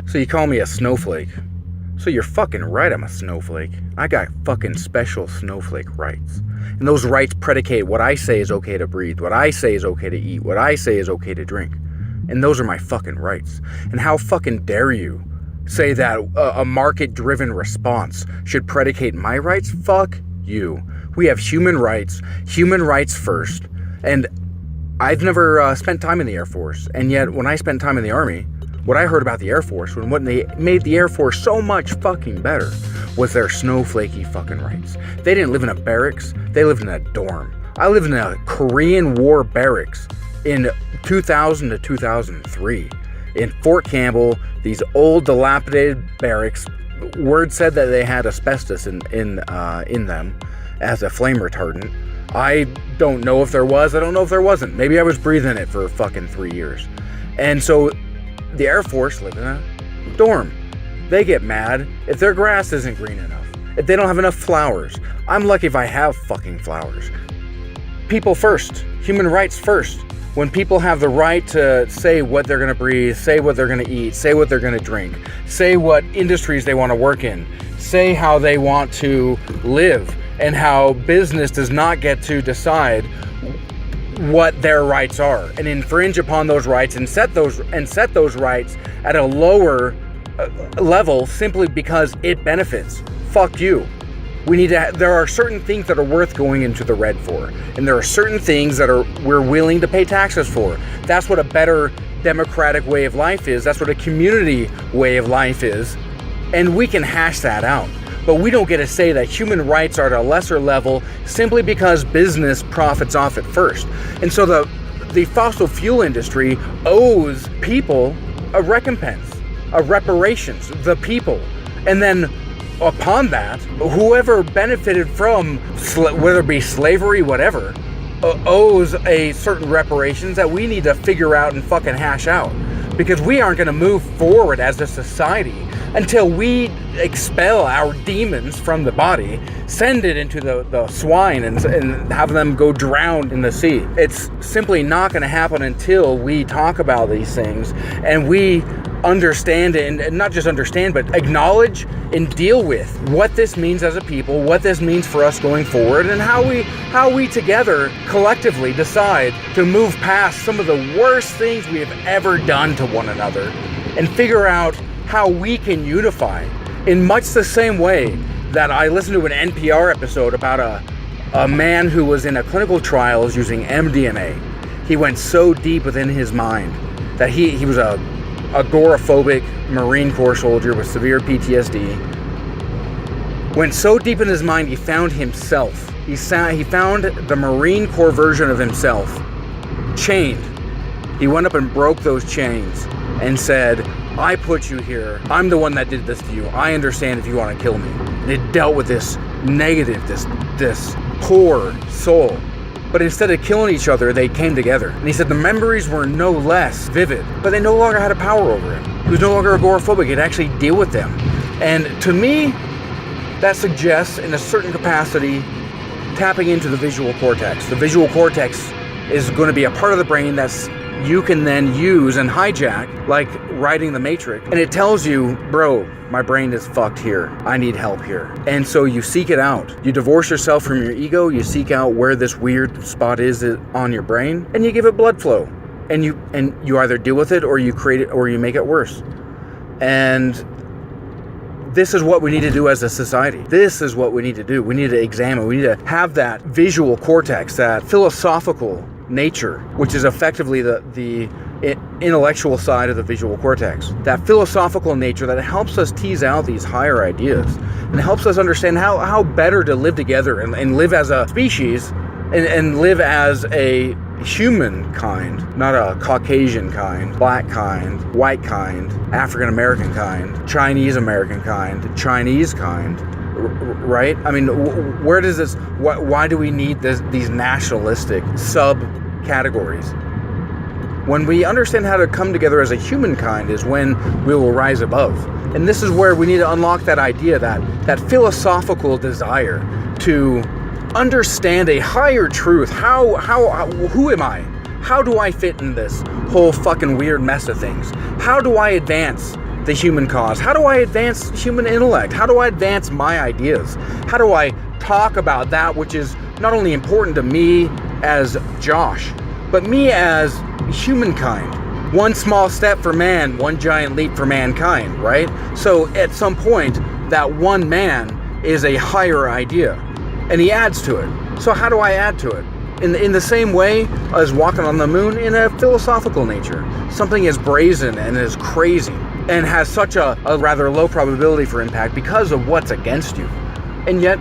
So you call me a snowflake. So you're fucking right, I'm a snowflake. I got fucking special snowflake rights. And those rights predicate what I say is okay to breathe, what I say is okay to eat, what I say is okay to drink. And those are my fucking rights. And how fucking dare you say that a market-driven response should predicate my rights? Fuck you. We have human rights first. And I've never spent time in the Air Force. And yet, when I spent time in the Army, what I heard about the Air Force, when they made the Air Force so much fucking better, was their snowflakey fucking rights. They didn't live in a barracks, they lived in a dorm. I lived in a Korean War barracks in 2000 to 2003. In Fort Campbell, these old dilapidated barracks, word said that they had asbestos in them as a flame retardant. I don't know if there was, I don't know if there wasn't. Maybe I was breathing it for fucking 3 years. And so the Air Force live in a dorm. They get mad if their grass isn't green enough, if they don't have enough flowers. I'm lucky if I have fucking flowers. People first, human rights first. When people have the right to say what they're gonna breathe, say what they're gonna eat, say what they're gonna drink, say what industries they wanna work in, say how they want to live, and how business does not get to decide what their rights are and infringe upon those rights and set those rights at a lower level simply because it benefits. Fuck you. There are certain things that are worth going into the red for, and there are certain things that we're willing to pay taxes for. That's what a better democratic way of life is. That's what a community way of life is, and we can hash that out. But we don't get to say that human rights are at a lesser level simply because business profits off it first. And so the fossil fuel industry owes people a recompense, a reparations, the people. And then upon that, whoever benefited from, whether it be slavery, whatever, owes a certain reparations that we need to figure out and fucking hash out. Because we aren't going to move forward as a society until we expel our demons from the body, send it into the swine and have them go drown in the sea. It's simply not going to happen until we talk about these things and we understand it, and not just understand, but acknowledge and deal with what this means as a people, what this means for us going forward, and how we together collectively decide to move past some of the worst things we have ever done to one another and figure out how we can unify in much the same way that I listened to an NPR episode about a man who was in a clinical trials using MDMA. He went so deep within his mind that he was a agoraphobic Marine Corps soldier with severe PTSD. Went so deep in his mind, he found himself. He found the Marine Corps version of himself, chained. He went up and broke those chains and said, I put you here. I'm the one that did this to you. I understand if you want to kill me. And it dealt with this negative, this poor soul. But instead of killing each other, they came together. And he said the memories were no less vivid, but they no longer had a power over him. He was no longer agoraphobic. He could actually deal with them. And to me, that suggests, in a certain capacity, tapping into the visual cortex. The visual cortex is going to be a part of the brain that's you can then use and hijack, like riding the Matrix. And it tells you, bro, my brain is fucked here. I need help here. And so you seek it out. You divorce yourself from your ego. You seek out where this weird spot is on your brain, and you give it blood flow. And you either deal with it, or you create it, or you make it worse. And this is what we need to do as a society. This is what we need to do. We need to examine. We need to have that visual cortex, that philosophical nature, which is effectively the intellectual side of the visual cortex. That philosophical nature that helps us tease out these higher ideas and helps us understand how better to live together and live as a species and live as a human kind, not a Caucasian kind, black kind, white kind, African American kind, Chinese American kind, Chinese kind. Right? I mean, where does this? Why do we need these nationalistic subcategories? When we understand how to come together as a humankind is when we will rise above. And this is where we need to unlock that idea, that philosophical desire to understand a higher truth. Who am I? How do I fit in this whole fucking weird mess of things? How do I advance the human cause? How do I advance human intellect? How do I advance my ideas? How do I talk about that which is not only important to me as Josh, but me as humankind? One small step for man, one giant leap for mankind, right? So at some point, that one man is a higher idea, and he adds to it. So how do I add to it? In the same way as walking on the moon, in a philosophical nature. Something as brazen and as crazy and has such a rather low probability for impact because of what's against you. And yet,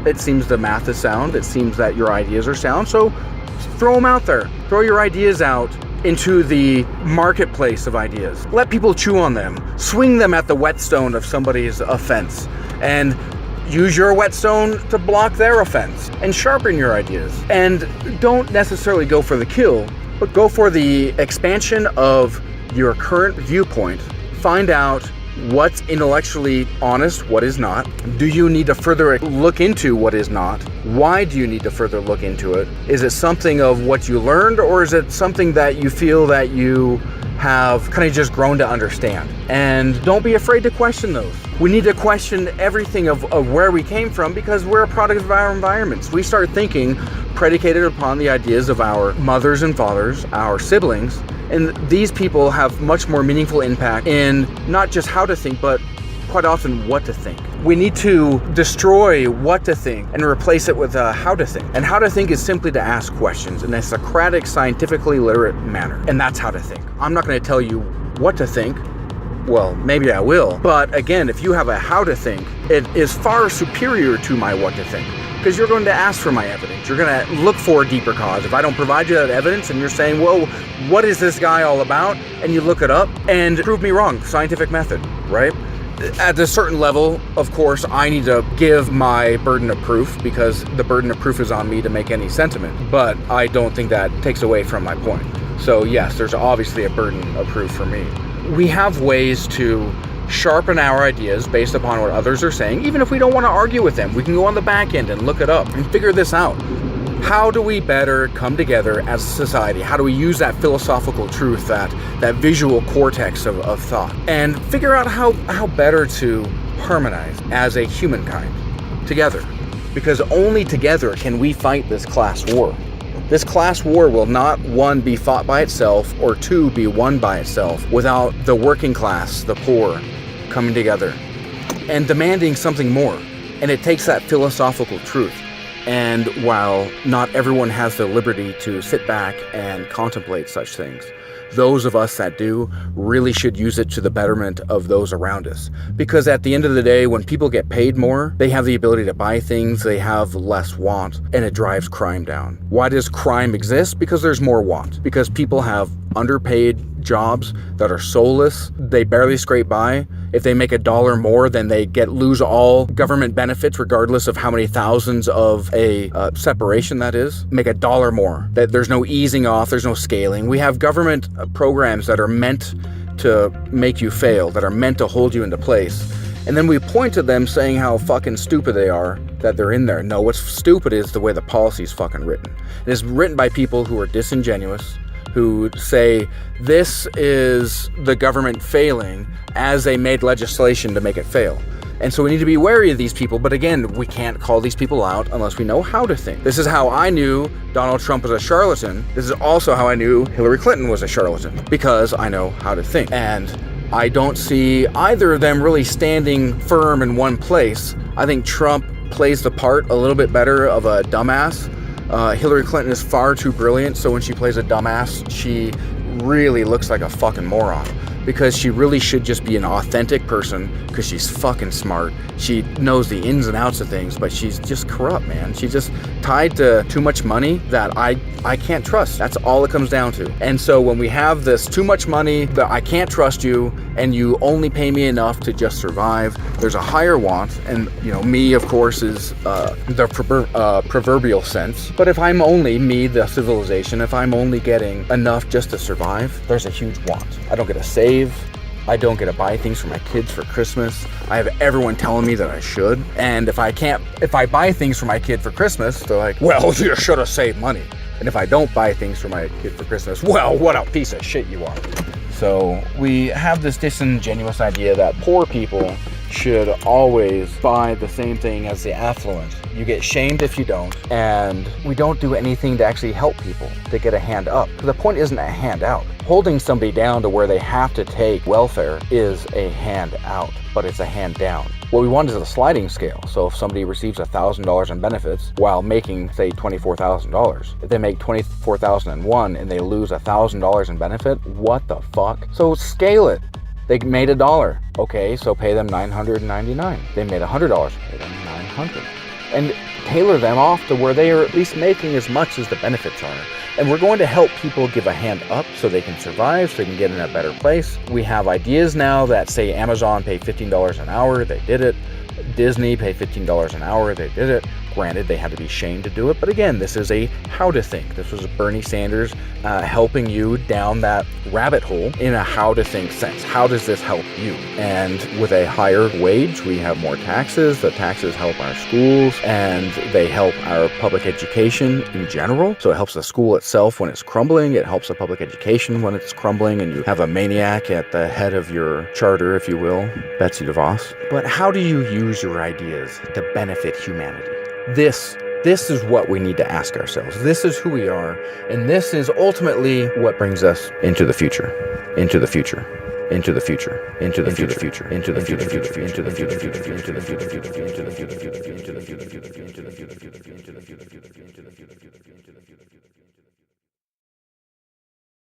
it seems the math is sound. It seems that your ideas are sound. So throw them out there. Throw your ideas out into the marketplace of ideas. Let people chew on them. Swing them at the whetstone of somebody's offense. And use your whetstone to block their offense. And sharpen your ideas. And don't necessarily go for the kill, but go for the expansion of your current viewpoint. Find out what's intellectually honest, what is not. Do you need to further look into what is not? Why do you need to further look into it? Is it something of what you learned, or is it something that you feel that you have kind of just grown to understand? And don't be afraid to question those. We need to question everything of where we came from, because we're a product of our environments. We start thinking predicated upon the ideas of our mothers and fathers, our siblings, and these people have much more meaningful impact in not just how to think, but quite often what to think. We need to destroy what to think and replace it with how to think. And how to think is simply to ask questions in a Socratic, scientifically literate manner. And that's how to think. I'm not going to tell you what to think. Well, maybe I will. But again, if you have a how to think, it is far superior to my what to think. Because you're going to ask for my evidence. You're going to look for a deeper cause. If I don't provide you that evidence and you're saying, well, what is this guy all about? And you look it up and prove me wrong. Scientific method, right? At a certain level, of course, I need to give my burden of proof, because the burden of proof is on me to make any sentiment. But I don't think that takes away from my point. So yes, there's obviously a burden of proof for me. We have ways to sharpen our ideas based upon what others are saying. Even if we don't want to argue with them, we can go on the back end and look it up and figure this out. How do we better come together as a society? How do we use that philosophical truth, that visual cortex of thought, and figure out how better to harmonize as a humankind together? Because only together can we fight this class war. This class war will not, one, be fought by itself, or two, be won by itself without the working class, the poor, coming together and demanding something more. And it takes that philosophical truth. And while not everyone has the liberty to sit back and contemplate such things, those of us that do really should use it to the betterment of those around us. Because at the end of the day, when people get paid more, they have the ability to buy things, they have less want, and it drives crime down. Why does crime exist? Because there's more want. Because people have underpaid jobs that are soulless, they barely scrape by. If they make $1 more, then they lose all government benefits, regardless of how many thousands of a separation that is. Make $1 more. That there's no easing off, there's no scaling. We have government programs that are meant to make you fail, that are meant to hold you into place. And then we point to them saying how fucking stupid they are that they're in there. No, what's stupid is the way the policy is fucking written. It is written by people who are disingenuous, who say this is the government failing as they made legislation to make it fail. And so we need to be wary of these people. But again, we can't call these people out unless we know how to think. This is how I knew Donald Trump was a charlatan. This is also how I knew Hillary Clinton was a charlatan, because I know how to think. And I don't see either of them really standing firm in one place. I think Trump plays the part a little bit better of a dumbass. Hillary Clinton is far too brilliant, so when she plays a dumbass, she really looks like a fucking moron. Because she really should just be an authentic person, because she's fucking smart. She knows the ins and outs of things, but she's just corrupt, man. She's just tied to too much money that I can't trust. That's all it comes down to. And so when we have this too much money that I can't trust you, and you only pay me enough to just survive, there's a higher want. And me, of course, is the proverbial sense. But if I'm only me, the civilization, if I'm only getting enough just to survive, there's a huge want. I don't get to save. I don't get to buy things for my kids for Christmas. I have everyone telling me that I should. And if I buy things for my kid for Christmas, they're like, well, you should have saved money. And if I don't buy things for my kid for Christmas, well, what a piece of shit you are. So we have this disingenuous idea that poor people should always buy the same thing as the affluent. You get shamed if you don't, and we don't do anything to actually help people to get a hand up. The point isn't a hand out. Holding somebody down to where they have to take welfare is a hand out, but it's a hand down. What we want is a sliding scale. So if somebody receives $1,000 in benefits while making, say, $24,000, if they make $24,001 and they lose $1,000 in benefit, what the fuck? So scale it. They made $1. Okay, so pay them $999. They made $100. Pay them $900. And tailor them off to where they are at least making as much as the benefits are. And we're going to help people give a hand up so they can survive, so they can get in a better place. We have ideas now that say Amazon pay $15 an hour, they did it. Disney pay $15 an hour, they did it. Granted, they had to be shamed to do it, but again, this is a how to think. This was Bernie Sanders helping you down that rabbit hole in a how to think sense. How does this help you? And with a higher wage, we have more taxes. The taxes help our schools, and they help our public education in general. So it helps the school itself when it's crumbling. It helps the public education when it's crumbling, and you have a maniac at the head of your charter, if you will, Betsy DeVos. But how do you use your ideas to benefit humanity? This is what we need to ask ourselves. This is who we are, and this is ultimately what brings us into the future, into the future, into the future, into the future, into the future, into the future, into the future, into the future, into the future, into the future, into the future, into the future, into the future, into the future, into the future, into the future, into the future, into the future, into the future, into the future.